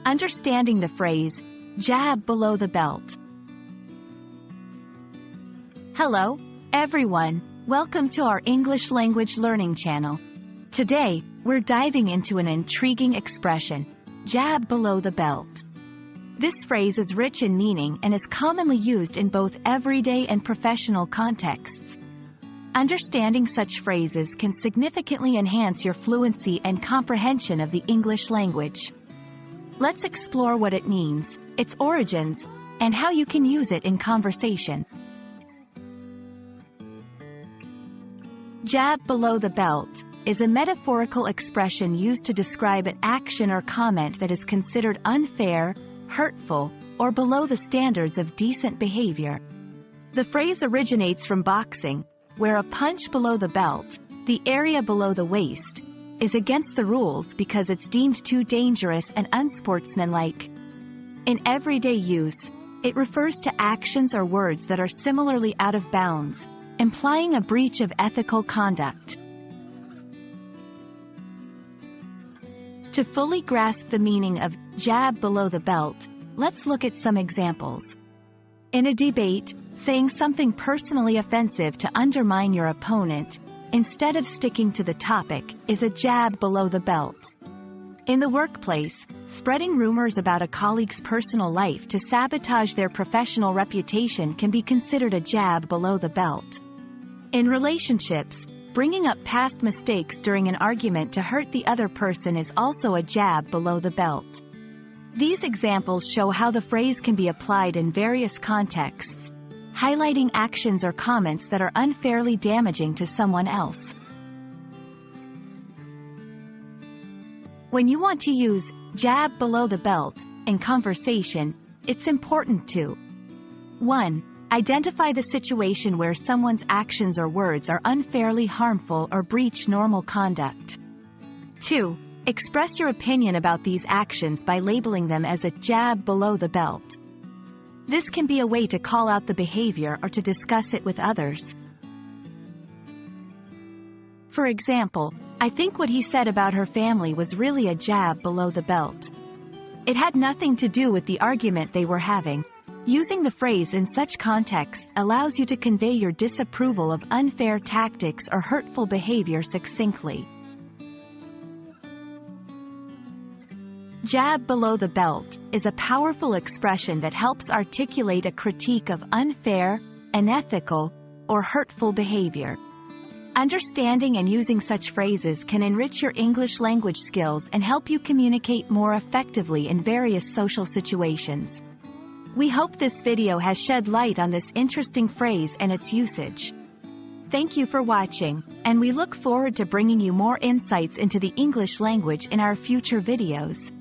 Understanding the phrase, jab below the belt. Hello, everyone. Welcome to our English language learning channel. Today, we're diving into an intriguing expression, jab below the belt. This phrase is rich in meaning and is commonly used in both everyday and professional contexts. Understanding such phrases can significantly enhance your fluency and comprehension of the English language. Let's explore what it means, its origins, and how you can use it in conversation. Jab below the belt is a metaphorical expression used to describe an action or comment that is considered unfair, hurtful, or below the standards of decent behavior. The phrase originates from boxing, where a punch below the belt, the area below the waist, is against the rules because it's deemed too dangerous and unsportsmanlike. In everyday use, it refers to actions or words that are similarly out of bounds, implying a breach of ethical conduct. To fully grasp the meaning of jab below the belt, let's look at some examples. In a debate, saying something personally offensive to undermine your opponent, instead of sticking to the topic, is a jab below the belt. In the workplace, spreading rumors about a colleague's personal life to sabotage their professional reputation can be considered a jab below the belt. In relationships, bringing up past mistakes during an argument to hurt the other person is also a jab below the belt. These examples show how the phrase can be applied in various contexts, highlighting actions or comments that are unfairly damaging to someone else. When you want to use jab below the belt in conversation, it's important to 1. Identify the situation where someone's actions or words are unfairly harmful or breach normal conduct. 2. Express your opinion about these actions by labeling them as a jab below the belt. This can be a way to call out the behavior or to discuss it with others. For example, I think what he said about her family was really a jab below the belt. It had nothing to do with the argument they were having. Using the phrase in such contexts allows you to convey your disapproval of unfair tactics or hurtful behavior succinctly. Jab below the belt is a powerful expression that helps articulate a critique of unfair, unethical, or hurtful behavior. Understanding and using such phrases can enrich your English language skills and help you communicate more effectively in various social situations. We hope this video has shed light on this interesting phrase and its usage. Thank you for watching, and we look forward to bringing you more insights into the English language in our future videos.